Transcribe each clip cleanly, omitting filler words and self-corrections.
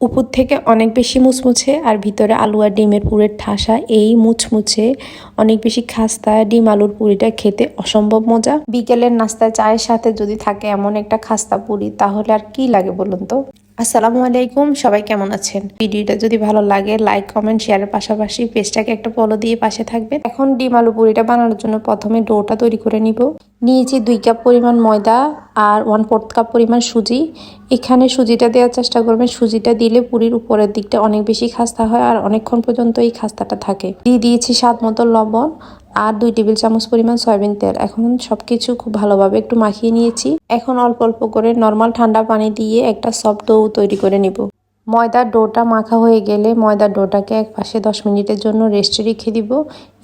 উপর থেকে অনেক বেশি মুচমুচে আর ভিতরে আলু আর ডিমের পুরের ঠাসা। এই মুচমুচে অনেক বেশি খাস্তা ডিম আলুর পুরিটা খেতে অসম্ভব মজা। বিকেলের নাস্তায় চায়ের সাথে যদি থাকে এমন একটা খাস্তা পুরি তাহলে আর কি লাগে বলুন তো। আসসালামু আলাইকুম, সবাই কেমন আছেন? ভিডিওটা যদি ভালো লাগে লাইক কমেন্ট শেয়ারের পাশাপাশি পেজটাকে একটা ফলো দিয়ে পাশে থাকবেন। এখন ডিম আলু পুরিটা বানানোর জন্য প্রথমে ডোটা তৈরি করে নিব। নিয়েছি 2 কাপ পরিমাণ ময়দা আর 1/4 কাপ পরিমাণ সুজি। এখানে সুজিটা দেওয়ার চেষ্টা করবেন, সুজিটা দিলে পুরির উপরের দিকটা অনেক বেশি খাস্তা হয় আর অনেকক্ষণ পর্যন্ত এই খাস্তাটা থাকে। দিয়ে দিয়েছি স্বাদ মতো লবণ আর 2 টেবিল চামচ পরিমাণ সয়াবিন তেল। এখন সবকিছু খুব ভালোভাবে একটু মাখিয়ে নিয়েছি। এখন অল্প অল্প করে নর্মাল ঠান্ডা পানি দিয়ে একটা সফট ডো তৈরি করে নিব। ময়দার ডোটা মাখা হয়ে গেলে ময়দার ডোটাকে এক পাশে 10 মিনিটের জন্য রেস্টে রেখে দিব।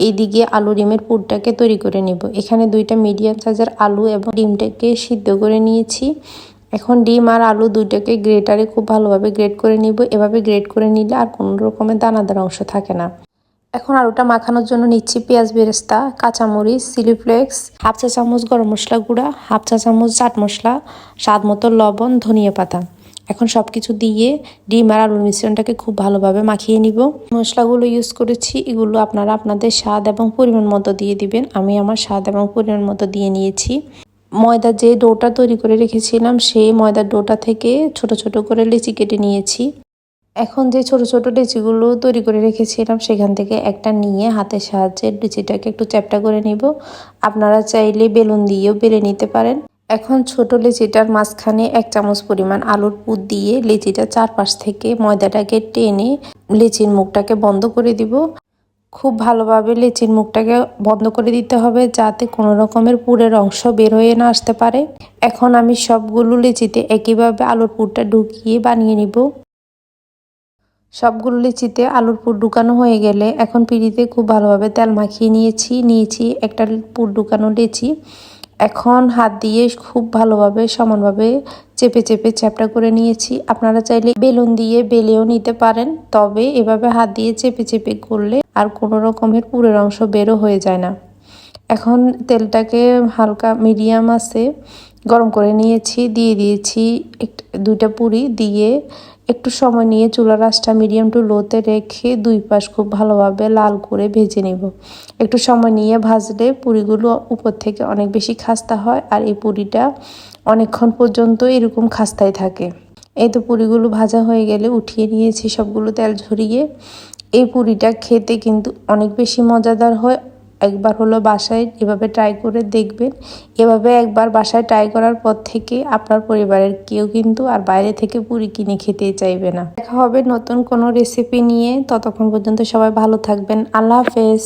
এইদিকে আলু ডিমের পুরটাকে তৈরি করে নিব। এখানে 2টা মিডিয়াম সাইজের আলু এবং ডিমটাকে সিদ্ধ করে নিয়েছি। এখন ডিম আর আলু দুইটাকে গ্রেটারে খুব ভালোভাবে গ্রেট করে নিব। এভাবে গ্রেট করে নিলে আর কোনো রকমের দানাদার অংশ থাকে না। এখন আলুটা মাখানোর জন্য নিচ্ছি পেঁয়াজ বেরেস্তা, কাঁচামরিচ, চিলি ফ্লেক্স, হাফ চা চামচ গরম মশলা গুঁড়া, হাফ চা চামচ চাট মশলা, স্বাদ মতো লবণ, ধনিয়া পাতা। এখন সব কিছু দিয়ে ডিম আর আলুর মিশ্রণটাকে খুব ভালোভাবে মাখিয়ে নিব। মশলাগুলো ইউজ করেছি, এগুলো আপনারা আপনাদের স্বাদ এবং পরিমাণ মতো দিয়ে দিবেন। আমি আমার স্বাদ এবং পরিমাণ মতো দিয়ে নিয়েছি। ময়দা যে ডোটা তৈরি করে রেখেছিলাম সেই ময়দার ডোটা থেকে ছোট ছোট করে লেচি কেটে নিয়েছি। এখন যে ছোট ছোট লেচিগুলো তৈরি করে রেখেছিলাম সেখান থেকে একটা নিয়ে হাতের সাহায্যে লেচিটাকে একটু চ্যাপ্টা করে নিব। আপনারা চাইলে বেলুন দিয়েও বেলে নিতে পারেন। এখন ছোট লেচিটার মাঝখানে 1 চামচ পরিমাণ আলুর পুর দিয়ে লেচিটা চারপাশ থেকে ময়দাটাকে টেনে লেচির মুখটাকে বন্ধ করে দিব। খুব ভালোভাবে লেচির মুখটাকে বন্ধ করে দিতে হবে যাতে কোনো রকমের পুরের অংশ বের হয়ে না আসতে পারে। এখন আমি সবগুলো লেচিতে একইভাবে আলুর পুরটা ঢুকিয়ে বানিয়ে নিব। সবগুলো লিচিতে আলুর পুর ঢুকানো হয়ে গেলে এখন পিঁড়িতে খুব ভালোভাবে তেল মাখিয়ে নিয়েছি একটা পুর ঢুকানো লিচি। এখন হাত দিয়ে খুব ভালোভাবে সমানভাবে চেপে চেপে চ্যাপটা করে নিয়েছি। আপনারা চাইলে বেলুন দিয়ে বেলেও নিতে পারেন, তবে এভাবে হাত দিয়ে চেপে চেপে করলে আর কোনো রকমের পুরের অংশ বেরো হয়ে যায় না। এখন তেলটাকে হালকা মিডিয়াম আছে গরম করে নিয়েছি, দিয়ে দিয়েছি 2টা পুরি দিয়ে একটু সময় নিয়ে চুলার আঁচটা মিডিয়াম টু লোতে রেখে 2 পাশ খুব ভালোভাবে লাল করে ভেজে নেব। একটু সময় নিয়ে ভাজলে পুরিগুলো উপর থেকে অনেক বেশি খাস্তা হয় আর এই পুরিটা অনেকক্ষণ পর্যন্ত এরকম খাস্তাই থাকে। এই তো পুরিগুলো ভাজা হয়ে গেলে উঠিয়ে নিয়েছি সবগুলো তেল ঝরিয়ে। এই পুরিটা খেতে কিন্তু অনেক বেশি মজাদার হয়। একবার হলো বাসায় এভাবে ট্রাই করে দেখবেন। এভাবে একবার বাসায় ট্রাই করার পর থেকে আপনার পরিবারের কেউ কিন্তু আর বাইরে থেকে পুরি কিনে খেতেই চাইবে না। দেখা হবে নতুন কোনো রেসিপি নিয়ে, ততক্ষণ পর্যন্ত সবাই ভালো থাকবেন। আল্লাহ হাফেজ।